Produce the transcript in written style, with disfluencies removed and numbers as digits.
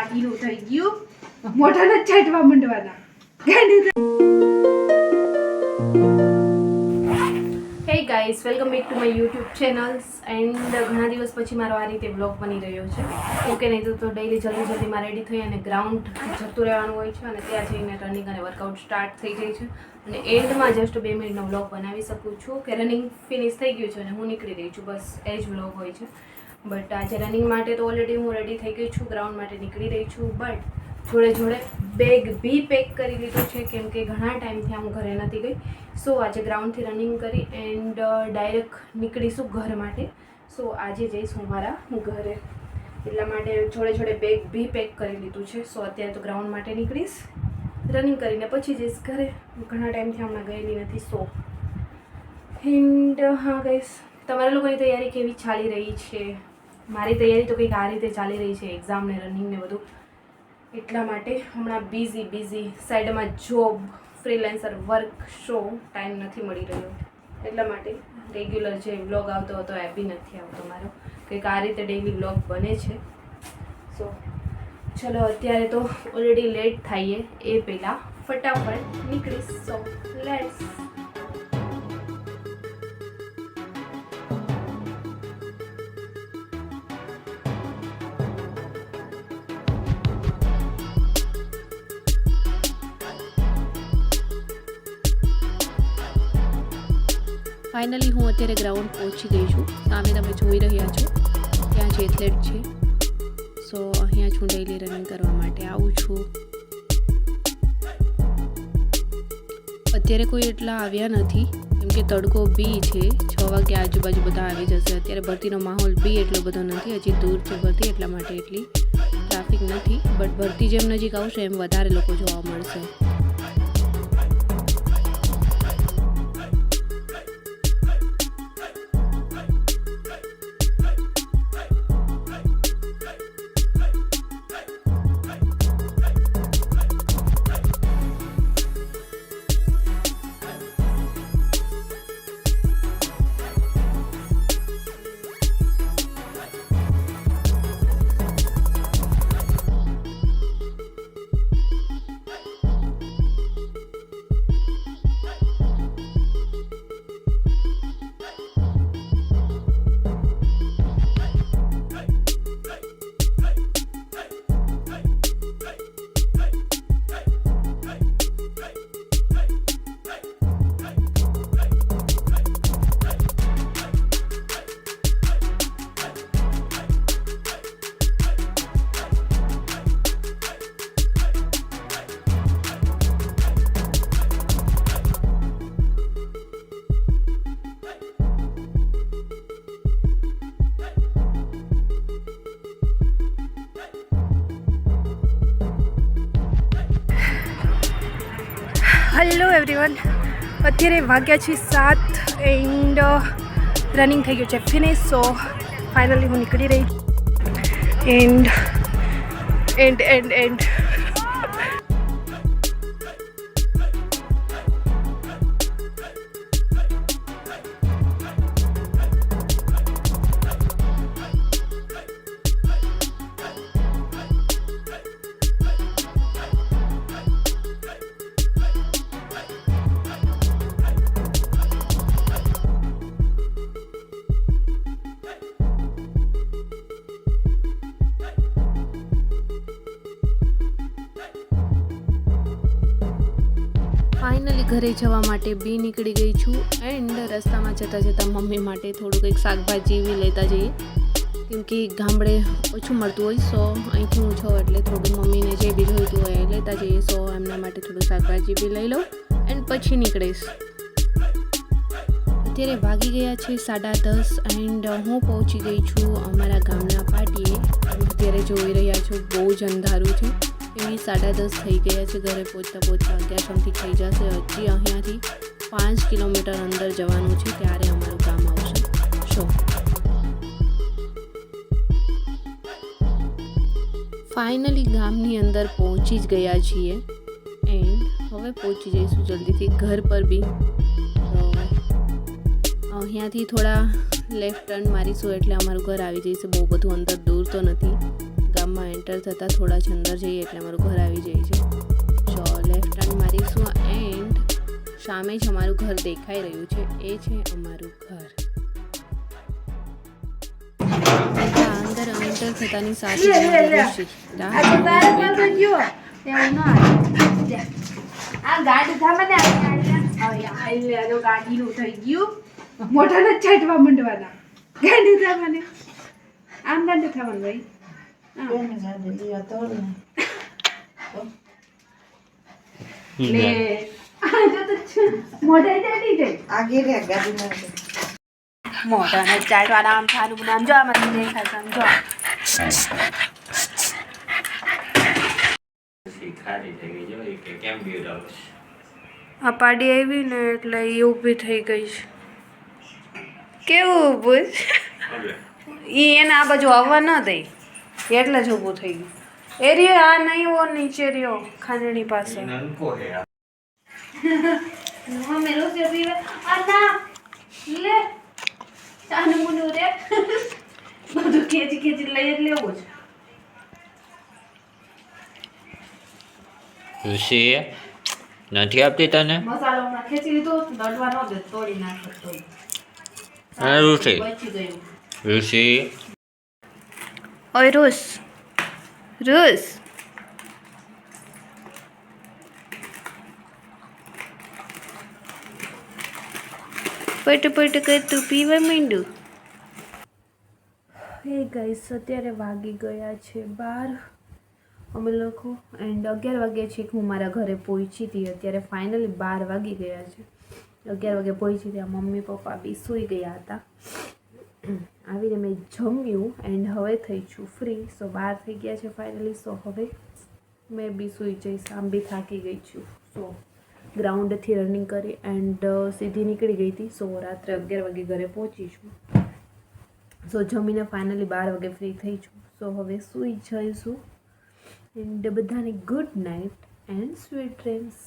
પાટીનું થઈ ગયું, મોઢાના ચાટવા માંડવાના. Hey guys, welcome back to my YouTube channels. And ઘણા દિવસ પછી મારો આ રીતે બ્લોગ બની રહ્યો છે. ઓકે, નહીં તો ડેઈલી જલ્દીમાં રેડી થઈ અને ગ્રાઉન્ડ જતું રહેવાનું હોય છે અને ત્યાં જઈને રનિંગ અને વર્કઆઉટ સ્ટાર્ટ થઈ જાય છે અને એન્ડમાં જસ્ટ 2 મિનિટનો બ્લોગ બનાવી શકું છું કે રનિંગ ફિનિશ થઈ ગયું છે અને હું નીકળી રહી છું, બસ એ જ બ્લોગ હોય છે. બટ આજે રનિંગ માટે તો ઓલરેડી હું રેડી થઈ ગઈ છું, ગ્રાઉન્ડ માટે નીકળી રહી છું. બટ જોડે બેગ બી પેક કરી લીધું છે કેમ કે ઘણા ટાઈમથી હું ઘરે નથી ગઈ. સો આજે ગ્રાઉન્ડથી રનિંગ કરી એન્ડ ડાયરેક્ટ નીકળીશું ઘર માટે. સો આજે જઈશ હું મારા ઘરે, એટલા માટે જોડે બેગ બી પેક કરી લીધું છે. સો અત્યારે તો ગ્રાઉન્ડ માટે નીકળીશ, રનિંગ કરીને પછી જઈશ ઘરે. ઘણા ટાઈમથી હમણાં ગયેલી નથી. સો એન્ડ હા ગાઈસ, તમારા લોકોની તૈયારી કેવી ચાલી રહી છે? મારી તૈયારી તો કંઈક આ રીતે ચાલી રહી છે, એક્ઝામ ને રનિંગ ને બધું. એટલા માટે હમણાં બિઝી સાઈડમાં job, freelancer work, show time નથી મળી રહ્યો. એટલા માટે રેગ્યુલર જે વ્લોગ આવતો હતો એ બી નથી આવતો મારો, કંઈક આ રીતે ડેઈલી વ્લોગ બને છે. સો ચલો અત્યારે તો ઓલરેડી લેટ થઈએ એ પહેલાં ફટાફટ નીકળીશ. So let's. ફાઇનલી હું અત્યારે ગ્રાઉન્ડ પહોંચી ગઈ છું. સામે તમે જોઈ રહ્યા છો ત્યાં જે એથ્લેટ છે. સો અહીંયા છું, ડેઈલી રનિંગ કરવા માટે આવું છું. અત્યારે કોઈ એટલા આવ્યા નથી કેમ કે તડકો બી છે. 6 વાગે આજુબાજુ બધા આવી જશે. અત્યારે ભરતીનો માહોલ બી એટલો બધો નથી, હજી દૂર છે ભરતી, એટલા માટે એટલી ટ્રાફિક નથી. બટ ભરતી જેમ નજીક આવશે એમ વધારે લોકો જોવા મળશે. હેલો એવરીવન, અત્યારે વાગ્યા છે 7 એન્ડ રનિંગ થઈ ગયું છે ફિનિશ. સો ફાઇનલી હું નીકળી રહી એન્ડ ફાઇનલી ઘરે જવા માટે બી નીકળી ગઈ છું. એન્ડ રસ્તામાં જતાં મમ્મી માટે થોડું કંઈક શાકભાજી બી લેતા જઈએ કેમ કે ગામડે ઓછું મળતું હોય. સો અહીંથી હું છું એટલે થોડું મમ્મીને જે બી જોઈતું હોય એ લેતા જઈએ. સો એમના માટે થોડું શાકભાજી બી લઈ લઉં એન્ડ પછી નીકળીશ. અત્યારે વાગી ગયા છે 10:30 એન્ડ હું પહોંચી ગઈ છું અમારા ગામના પાટીએ. અત્યારે જોઈ રહ્યા છો બહુ જ અંધારું છે. એવી 10:30 થઈ ગયા છે. ઘરે પહોંચતા 11 સમથી થઈ જશે. હજી અહીંયાથી 5 કિલોમીટર અંદર જવાનું છે ત્યારે અમારું ગામ આવશે. શો ફાઇનલી ગામની અંદર પહોંચી જ ગયા છીએ એન્ડ હવે પહોંચી જઈશું જલ્દીથી ઘર પર બી. તો અહીંયાથી થોડા લેફ્ટ ટર્ન મારીશું એટલે અમારું ઘર આવી જઈશે. બહુ બધું અંદર દૂર તો નથી, ગામ ગામમાં એન્ટર થતાં થોડા જ અંદર જઈએ એટલે અમારું ઘર આવી જાય છે. જો લેફ્ટ ટર્ન મારીશું એન્ડ સામે જ અમારું ઘર દેખાઈ રહ્યું છે. એ છે અમારું ઘર. અંદર એન્ટર થતાની સાથે જ અમારું સીધા આ ગાડી થામે ને ગાડીનું થઈ ગયું. મોઢાને ચાટવા માંડવાના. ગાડી થામે આમ ગાડી થવાનું ભાઈ. લે આ જો તો મોઢા ચાટી જાય. આગે રે ગાડીમાં મોઢાને ચાટવાના આમ થાનું બનામ જો આમાં દેખાય સમજો. આ પાડી આવી ને એટલે એ ઊભી થઈ ગઈ છે. કેવું ઊભું એ એને આ બાજુ આવવા ન દઈ એટલે જ ઊભું થઈ ગયું. એ રહ્યો આ નહીં ઓ નીચે રહ્યો ખાંડણી પાસે. મમ્મી રોસે પીવે આ ના લે તાનું મુનું રે બધું ખેંચી ખેંચી લઈ જ લેવું છે. ઋષિ નથી આપતી તને? મસાલો હમણાં ખેંચી લીધો દડવા ન દે તોડી નાખતો હા ઋષિ. બચી ગયું. ઋષિ ઓય રોસ રોસ પટ પટ કરતું પીવા માંડ્યું. હે ગાઈસ અત્યારે વાગી ગયા છે 12 અમે લોકો એન્ડ 11 વાગ્યા છે કે હું મારા ઘરે પહોંચી હતી. અત્યારે ફાઇનલી 12 વાગી ગયા છે. 11 વાગે પહોંચી ત્યાં મમ્મી પપ્પા બી સૂઈ ગયા હતા. આવીને મેં જમ્યું એન્ડ હવે થઈ છું ફ્રી. સો 12 થઈ ગયા છે ફાઇનલી. સો હવે મેં બી સૂઈ જઈશ. આમ બી થાકી ગઈ છું. સો ગ્રાઉન્ડથી રનિંગ કરી એન્ડ સીધી નીકળી ગઈ હતી. સો રાત્રે 11 વાગે ઘરે પહોંચી છું. સો જમીને ફાઇનલી 12 વાગે ફ્રી થઈ છું. સો હવે સૂઈ જઈશું એન્ડ બધાને good night and sweet dreams.